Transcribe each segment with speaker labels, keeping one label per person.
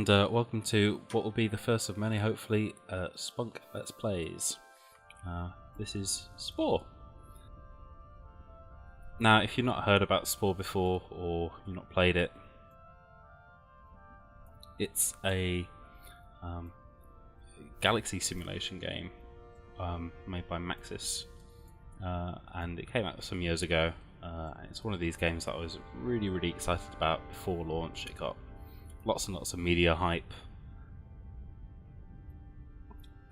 Speaker 1: and welcome to what will be the first of many, hopefully, Spunk Let's Plays. This is Spore. Now, if you've not heard about Spore before, or you've not played it, it's a galaxy simulation game made by Maxis, and it came out some years ago. It's one of these games that I was really excited about before launch. It got lots and lots of media hype,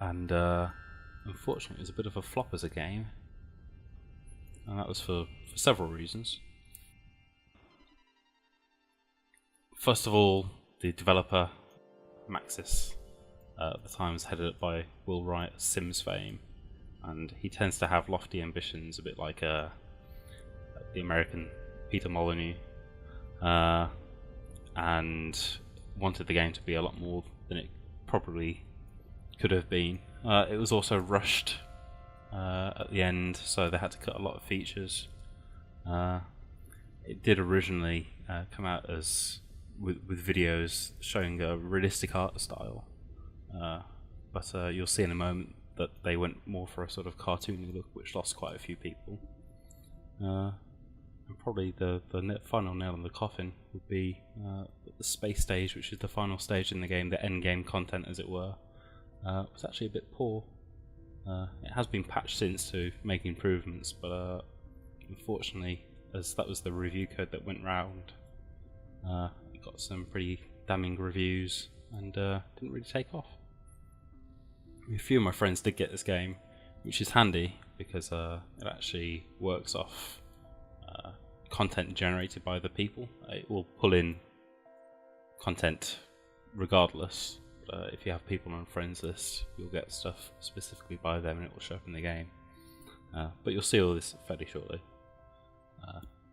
Speaker 1: and unfortunately it was a bit of a flop as a game, and that was for several reasons. First of all, the developer, Maxis, at the time was headed up by Will Wright of Sims fame, and he tends to have lofty ambitions, a bit like the American Peter Molyneux, and wanted the game to be a lot more than it probably could have been. It was also rushed at the end, so they had to cut a lot of features. It did originally come out as with videos showing a realistic art style, but you'll see in a moment that they went more for a sort of cartoony look, which lost quite a few people. And probably the final nail in the coffin would be the space stage, which is the final stage in the game, the end game content as it were. Was actually a bit poor. It has been patched since to make improvements, but unfortunately, as that was the review code that went round, it got some pretty damning reviews and didn't really take off. A few of my friends did get this game, which is handy because it actually works off content generated by the people. It will pull in content regardless. If you have people on a friends list, you'll get stuff specifically by them and it will show up in the game. But you'll see all this fairly shortly.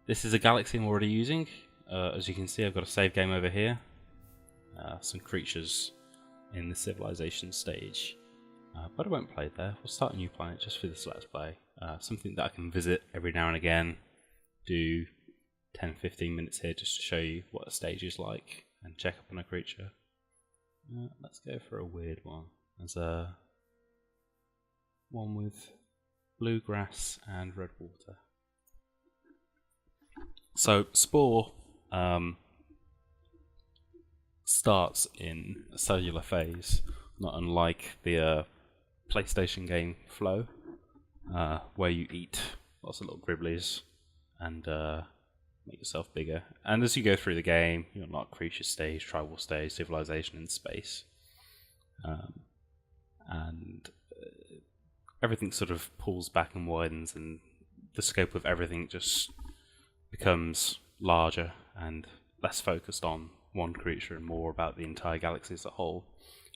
Speaker 1: This is a galaxy I'm already using. As you can see, I've got a save game over here. Some creatures in the civilization stage. But I won't play there. We'll start a new planet just for this Let's Play. Something that I can visit every now and again. Do 10-15 minutes here just to show you what a stage is like and check up on a creature. Let's go for a weird one. There's a one with blue grass and red water. So Spore starts in a cellular phase, not unlike the PlayStation game Flow, where you eat lots of little gribblies and make yourself bigger. And as you go through the game, you unlock creature stage, tribal stage, civilization, and space. And everything sort of pulls back and widens, and the scope of everything just becomes larger and less focused on one creature and more about the entire galaxy as a whole.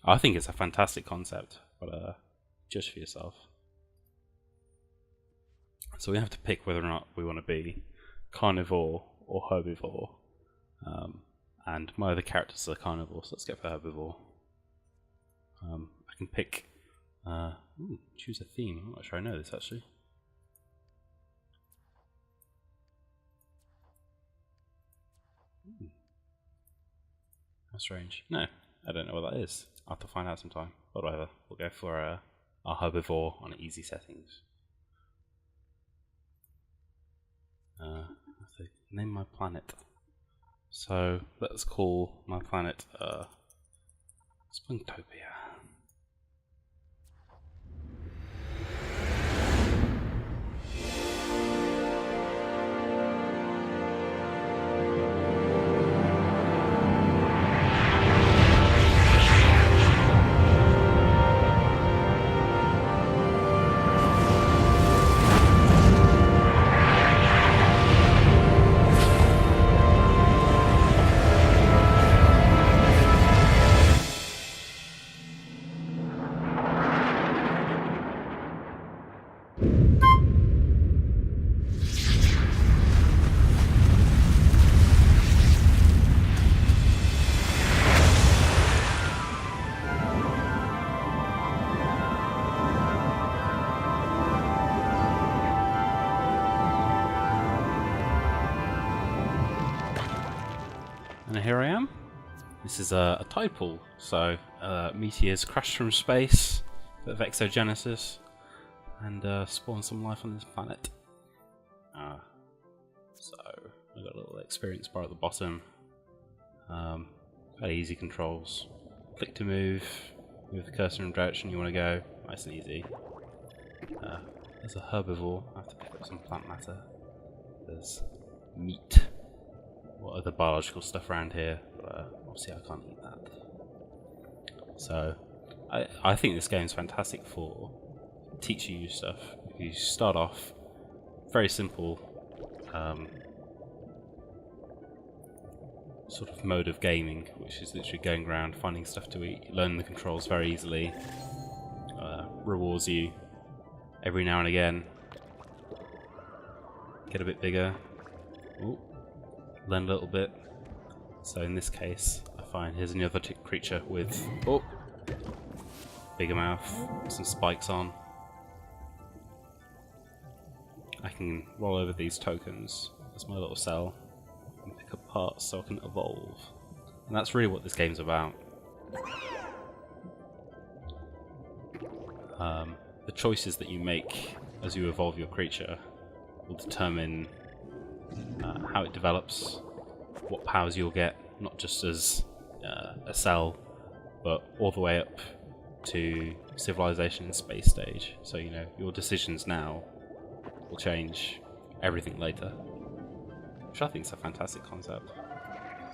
Speaker 1: I think it's a fantastic concept, but judge for yourself. So we have to pick whether or not we want to be carnivore or herbivore, and my other characters are carnivore, so let's go for herbivore. I can pick, choose a theme. I'm not sure I know this actually. That's strange. No, I don't know what that is. I'll have to find out sometime. But whatever, we'll go for our herbivore on easy settings. I have to name my planet. So let's call my planet Spunktopia. And here I am. This is a tide pool, so meteors crash from space, a bit of exogenesis, and spawn some life on this planet. So I've got a little experience bar at the bottom. Fairly easy controls. Click to move the cursor in the direction you want to go. Nice and easy. There's a herbivore. I have to pick up some plant matter. There's meat. What other biological stuff around here? Obviously I can't eat that. So I think this game is fantastic for teaching you stuff. You start off very simple sort of mode of gaming, which is literally going around finding stuff to eat. You learn the controls very easily. Rewards you every now and again. Get a bit bigger. Ooh. Learn a little bit. So in this case, I find here's another creature with bigger mouth, some spikes on. I can roll over these tokens as my little cell and pick up parts so I can evolve. And that's really what this game's about. The choices that you make as you evolve your creature will determine how it develops, what powers you'll get, not just as a cell, but all the way up to civilization and space stage. So you know your decisions now will change everything later, which I think is a fantastic concept.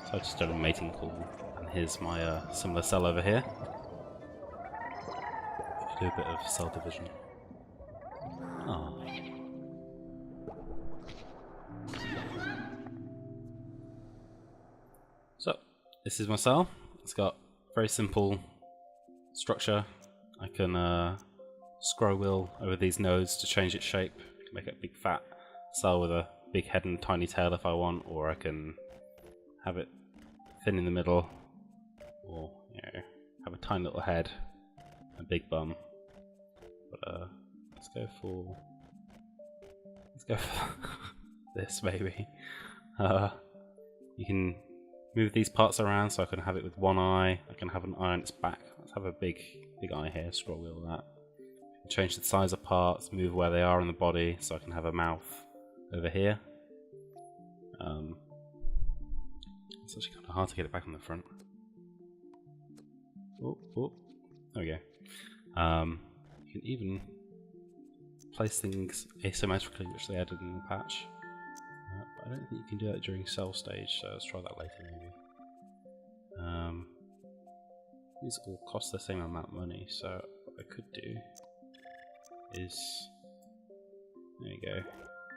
Speaker 1: So I just done a mating call, and here's my similar cell over here. Do a bit of cell division. Ah. So this is my cell. It's got very simple structure. I can scroll wheel over these nodes to change its shape. I can make it a big fat cell with a big head and tiny tail if I want, or I can have it thin in the middle, or you know, have a tiny little head, a big bum. But let's go for this maybe. You can move these parts around, so I can have it with one eye. I can have an eye on its back. Let's have a big eye here. Scroll wheel that. Change the size of parts, move where they are in the body, so I can have a mouth over here. It's actually kind of hard to get it back on the front. Oh, there we go. You can even place things asymmetrically, which they added in the patch. But I don't think you can do that during cell stage, so let's try that later maybe. These all cost the same amount of money, so what I could do is, there you go,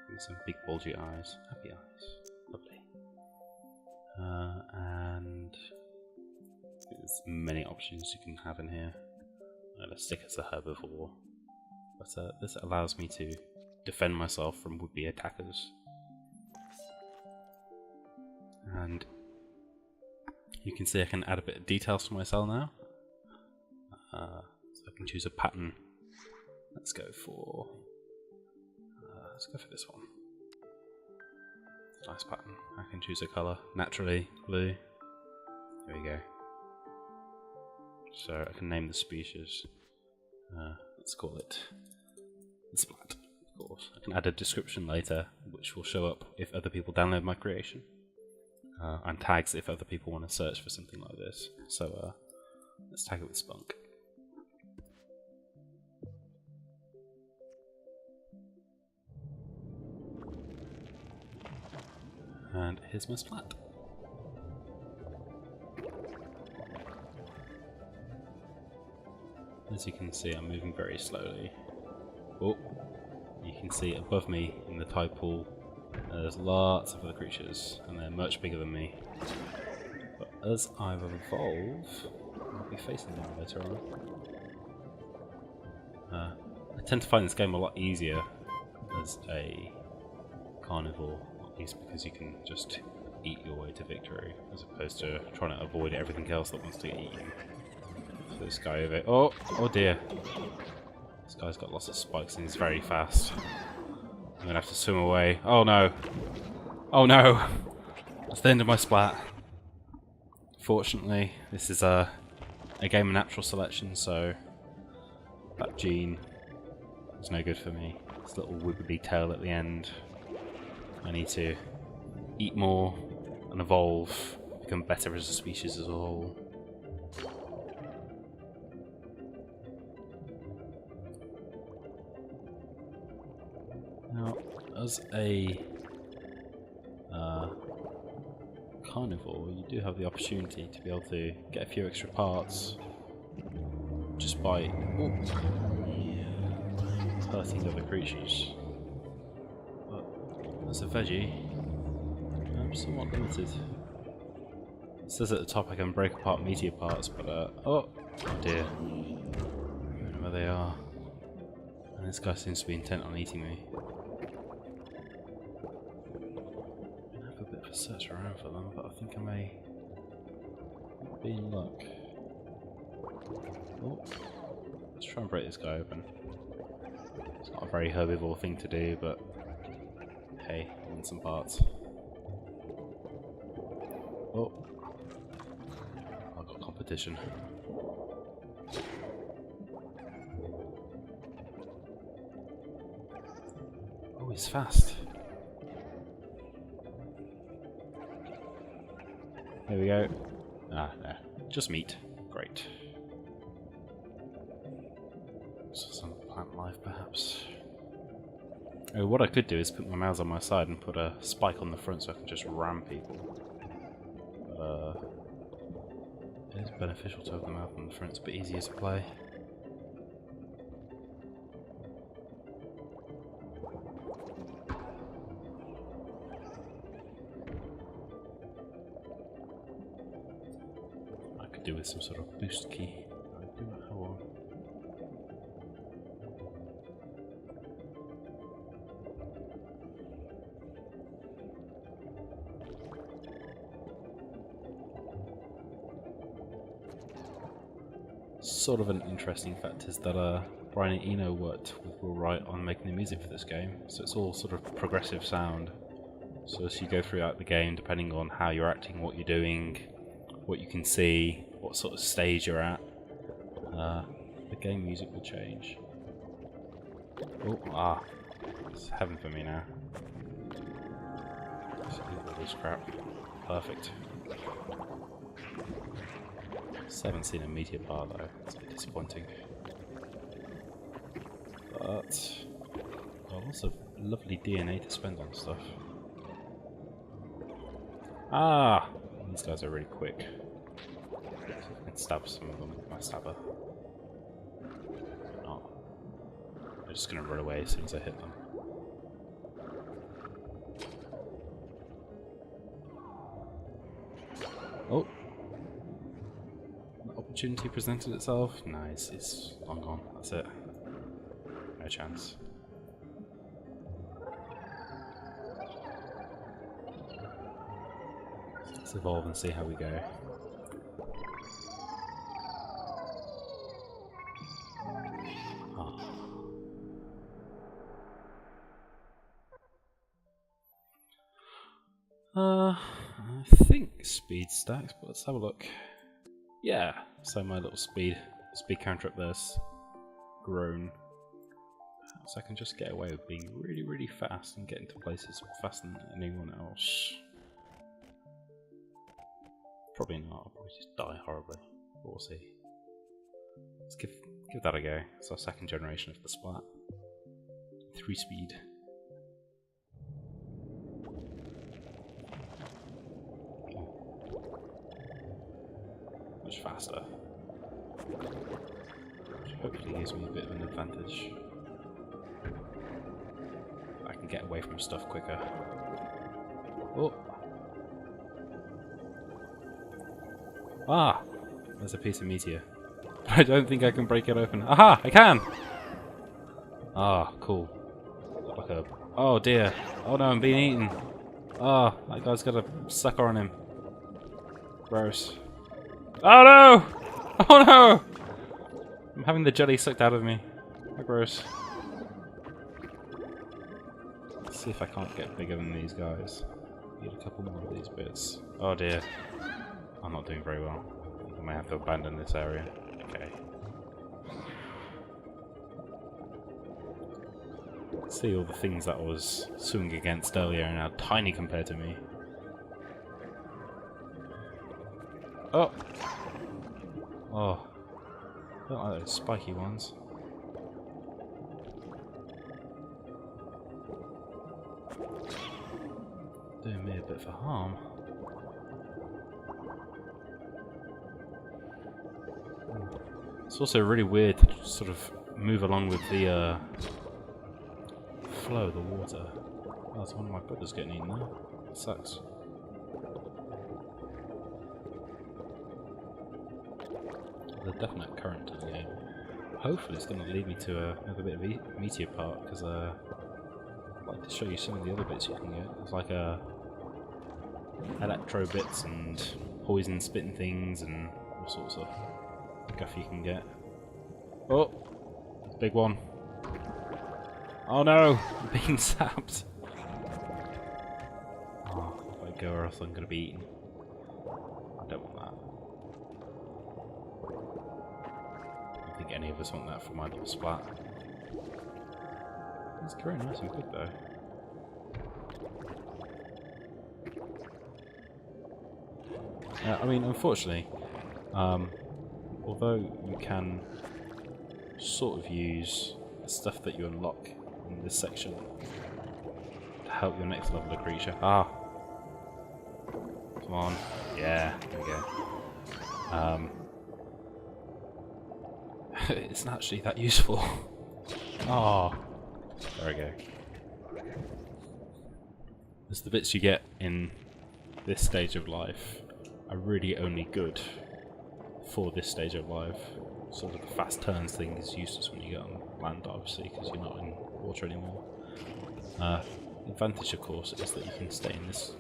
Speaker 1: give some big bulgy eyes, happy eyes, lovely. And there's many options you can have in here. I'm going to stick as a herbivore, but this allows me to defend myself from would-be attackers. And you can see I can add a bit of details to my cell now. So I can choose a pattern. Let's go for this one. Nice pattern. I can choose a colour naturally, blue. There we go. So I can name the species. Let's call it the splat, of course. I can add a description later, which will show up if other people download my creation, and tags if other people want to search for something like this. So let's tag it with spunk. And here's my splat. As you can see, I'm moving very slowly. Oh, you can see above me in the tide pool, there's lots of other creatures, and they're much bigger than me. But as I evolve, I'll be facing them later on. I tend to find this game a lot easier as a carnivore, at least because you can just eat your way to victory, as opposed to trying to avoid everything else that wants to eat you. So this guy over here, oh dear. This guy's got lots of spikes and he's very fast. I'm gonna have to swim away. Oh no! Oh no! That's the end of my splat. Unfortunately, this is a game of natural selection, so that gene is no good for me. This little wibbly tail at the end. I need to eat more and evolve, become better as a species as a whole. Now, as a carnivore, you do have the opportunity to be able to get a few extra parts just by hurting other creatures. But as a veggie, I'm somewhat limited. It says at the top I can break apart meteor parts, but oh dear, I don't know where they are. And this guy seems to be intent on eating me. I have a bit of a search around for them, but I think I may be in luck. Oh, let's try and break this guy open. It's not a very herbivore thing to do, but hey, I want some parts. Oh, I've got competition. Oh, he's fast. There we go. Ah, no, just meat. Great. So some plant life, perhaps. Oh, what I could do is put my mouse on my side and put a spike on the front so I can just ram people. It is beneficial to have the mouth on the front, it's a bit easier to play. I could do with some sort of boost key. I do not have one. Sort of an interesting fact is that Brian and Eno worked with Will Wright on making the music for this game, so it's all sort of progressive sound. So as you go throughout the game, depending on how you're acting, what you're doing, what you can see, what sort of stage you're at, the game music will change. Oh, it's heaven for me now. Just eat all this crap. Perfect. Still haven't seen a meteor part though, it's a bit disappointing. But lots of lovely DNA to spend on stuff. Ah! These guys are really quick. So I can stab some of them with my stabber. Oh. They're just gonna run away as soon as I hit them. Oh! Opportunity presented itself. Nice, it's long gone. That's it. No chance. Let's evolve and see how we go. I think speed stacks, but let's have a look. Yeah, so my little speed counter up there's grown. So I can just get away with being really, really fast and get into places faster than anyone else. Probably not, I'll probably just die horribly. But we'll see. Let's give that a go. It's our second generation of the Splat. 3 speed. Much faster. Which hopefully gives me a bit of an advantage. I can get away from stuff quicker. Oh! Ah! There's a piece of meteor. I don't think I can break it open. Aha! I can! Ah, cool. Like a... Oh dear. Oh no, I'm being eaten. Ah, that guy's got a sucker on him. Gross. Oh no! Oh no! I'm having the jelly sucked out of me. How gross. Let's see if I can't get bigger than these guys. Get a couple more of these bits. Oh dear. I'm not doing very well. I may have to abandon this area. Okay. See all the things that I was swinging against earlier and how tiny compared to me. Oh! Oh. I don't like those spiky ones. Doing me a bit of harm. It's also really weird to sort of move along with the flow of the water. Oh, that's one of my brothers getting eaten there. That sucks. There's a definite current to the game. Hopefully it's going to lead me to another bit of meteor part, because I'd like to show you some of the other bits you can get. There's like electro bits and poison spitting things and all sorts of guff you can get. Oh! Big one. Oh no! I'm being sapped! Oh, if I go or else I'm going to be eaten. I don't want that. I don't think any of us want that for my little splat. It's very nice and quick though. I mean, unfortunately, although you can sort of use the stuff that you unlock in this section to help your next level of creature. Ah! Come on. Yeah, there we go. It's not actually that useful. Oh, there we go. There's the bits you get in this stage of life are really only good for this stage of life. Sort of the fast turns thing is useless when you get on land, obviously, because you're not in water anymore. The advantage, of course, is that you can stay in this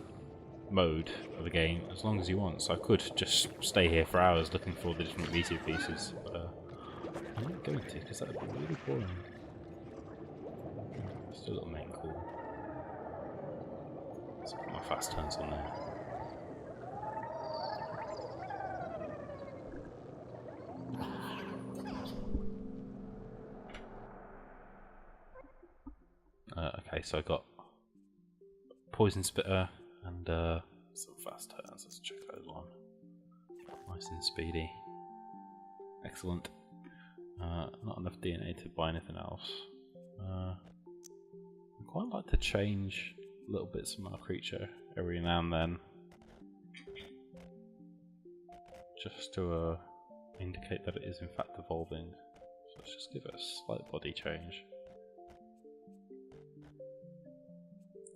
Speaker 1: mode of the game as long as you want. So I could just stay here for hours looking for the different meteor pieces, but I'm not going to, because that would be really boring. Just a little main call. Let's put my fast turns on there. Okay, so I got poison spitter and some fast turns. Let's check those on. Nice and speedy. Excellent. Not enough DNA to buy anything else. I quite like to change little bits of my creature every now and then, just to indicate that it is in fact evolving. So let's just give it a slight body change.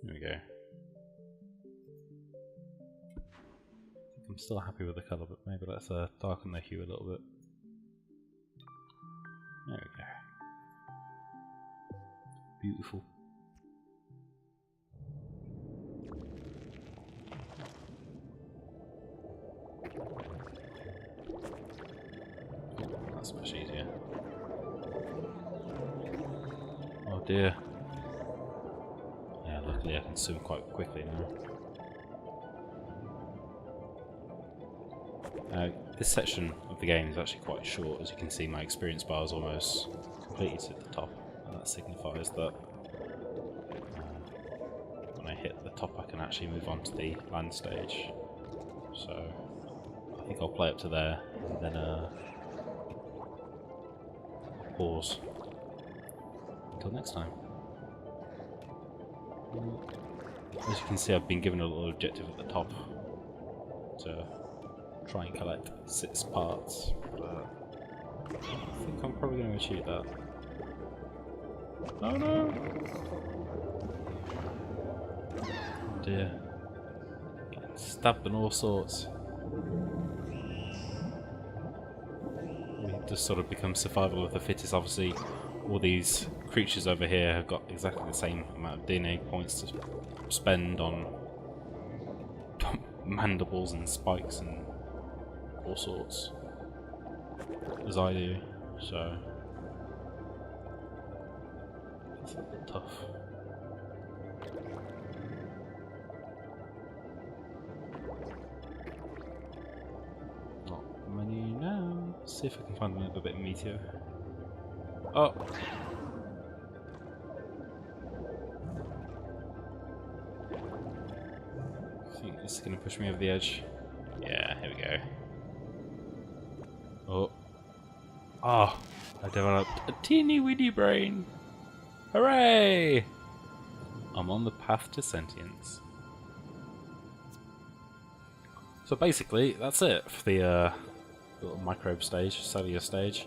Speaker 1: There we go. I think I'm still happy with the colour, but maybe let's darken the hue a little bit. There we go. Beautiful. That's much easier. Oh dear. Yeah, luckily I can swim quite quickly now. This section of the game is actually quite short. As you can see, my experience bar is almost completely to the top, and that signifies that when I hit the top I can actually move on to the land stage. So I think I'll play up to there and then pause until next time. As you can see, I've been given a little objective at the top to try and collect 6 parts, but I think I'm probably going to achieve that. Oh no! Oh dear. Getting stabbed and all sorts. It just sort of becomes survival of the fittest. Obviously, all these creatures over here have got exactly the same amount of DNA points to spend on mandibles and spikes and all sorts as I do, so it's a bit tough. see if I can find another bit of meteor. Oh! I think this is going to push me over the edge. Yeah, here we go. Oh. Oh! I developed a teeny weeny brain! Hooray! I'm on the path to sentience. So basically, that's it for the little microbe stage, cellular stage.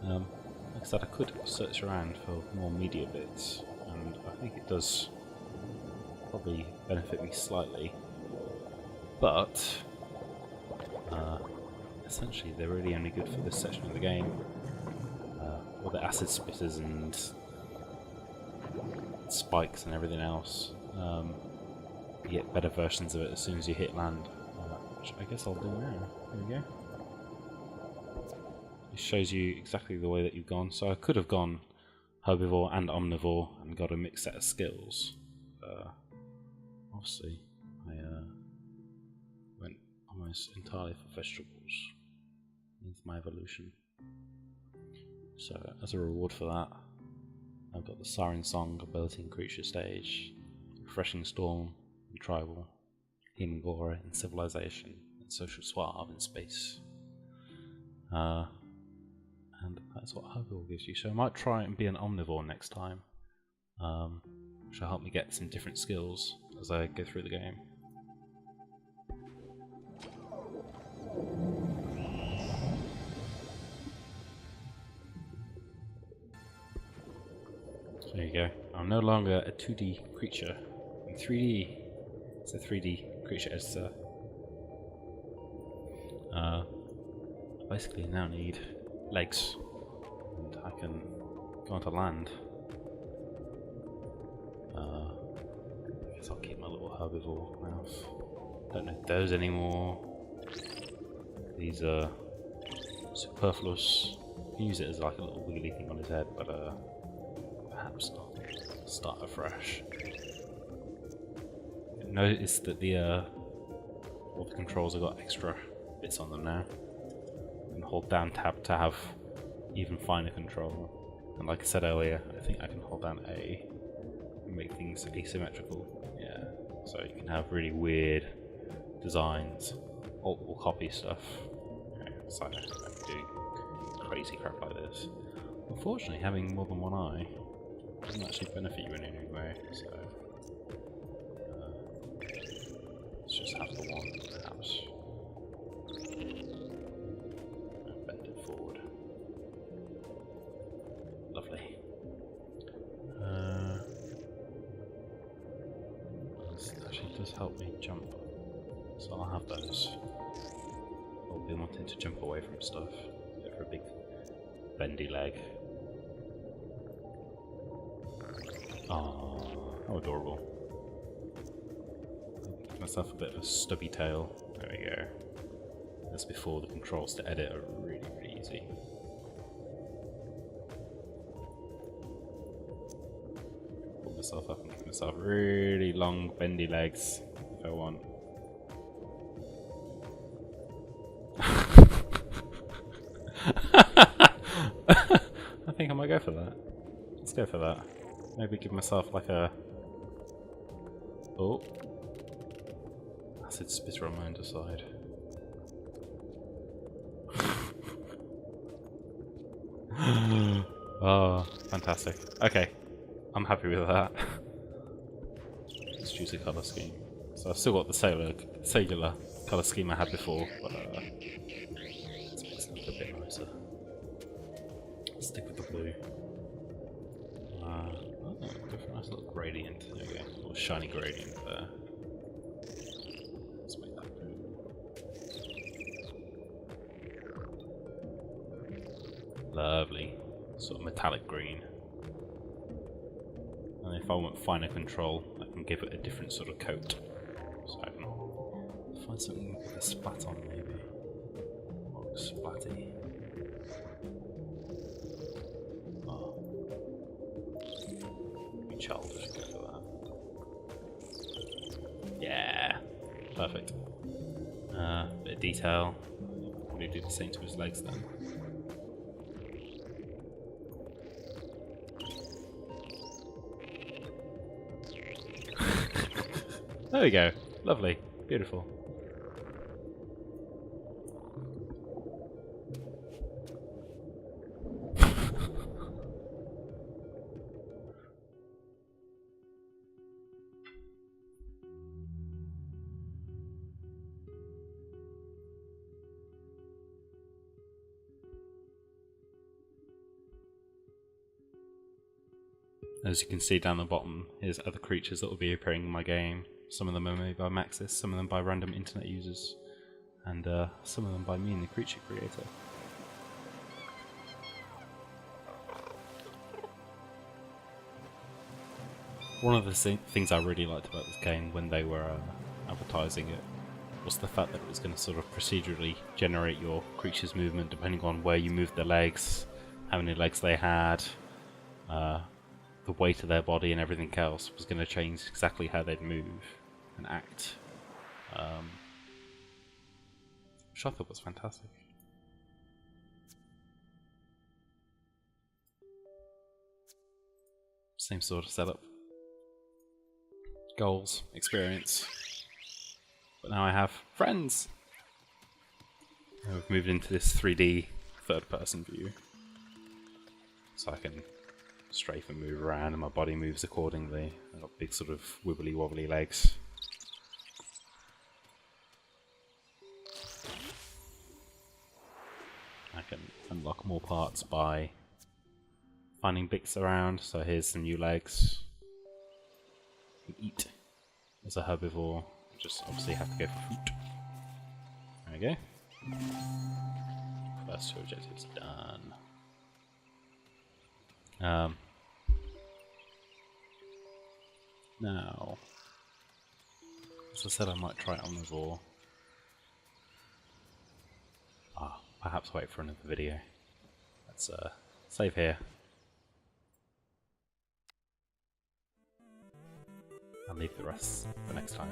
Speaker 1: Like I said, I could search around for more media bits, and I think it does probably benefit me slightly. But essentially, they're really only good for this section of the game. All the acid spitters and spikes and everything else. You get better versions of it as soon as you hit land. Which I guess I'll do now. There we go. It shows you exactly the way that you've gone. So I could have gone herbivore and omnivore and got a mixed set of skills. Obviously, I went almost entirely for vegetables with my evolution. So as a reward for that, I've got the Siren Song ability in creature stage, Refreshing Storm in tribal, Healing Aura in civilization, and Social Suave in space. And that's what herbivore gives you. So I might try and be an omnivore next time, which will help me get some different skills as I go through the game. There you go. I'm no longer a 2D creature. I'm 3D. It's a 3D creature editor. Basically now need legs, and I can go onto land. I guess I'll keep my little herbivore mouth. Don't need those anymore. These are superfluous. You can use it as like a little wiggly thing on his head, but perhaps not. Start afresh. Notice that all the controls have got extra bits on them now. And hold down tab to have even finer control. And like I said earlier, I think I can hold down A and make things asymmetrical. Yeah, so you can have really weird designs. Alt will copy stuff. Okay, so I can do crazy crap like this. Unfortunately, having more than one eye doesn't actually benefit you in any way, so let's just have the one, perhaps. And bend it forward. Lovely. This actually does help me jump, so I'll have those. I'll be wanting to jump away from stuff. Go for a big bendy leg. Oh, how adorable. Give myself a bit of a stubby tail. There we go. That's before the controls to edit are really, really easy. Pull myself up and give myself really long, bendy legs if I want. I think I might go for that. Let's go for that. Maybe give myself like a... Oh. Acid spitter on my underside. Oh, fantastic. Okay, I'm happy with that. Let's choose a colour scheme. So I've still got the cellular colour scheme I had before, but let's make this look a bit nicer. Let's stick with the blue. Oh, go for a nice little gradient. There we go, a little shiny gradient there. Let's make that blue. Lovely. Sort of metallic green. And if I want finer control, I can give it a different sort of coat. So I can find something with a splat on, maybe. Or splatty. Oh. Be childish, go for that. Yeah! Perfect. Bit of detail. Probably do the same to his legs then. There we go. Lovely. Beautiful. As you can see down the bottom, here's other creatures that will be appearing in my game. Some of them are made by Maxis, some of them by random internet users, and some of them by me and the creature creator. One of the things I really liked about this game when they were advertising it was the fact that it was going to sort of procedurally generate your creature's movement depending on where you moved their legs, how many legs they had, the weight of their body and everything else was going to change exactly how they'd move and act, which I thought was fantastic. Same sort of setup. Goals, experience. But now I have friends! And we've moved into this 3D third-person view. So I can strafe and move around and my body moves accordingly. I've got big sort of wibbly wobbly legs. I can unlock more parts by finding bits around, so here's some new legs. You can eat as a herbivore, just obviously have to go for fruit. There we go. First two objectives done. Now, as I said, I might try omnivore. Perhaps wait for another video. Let's save here. I'll leave the rest for next time.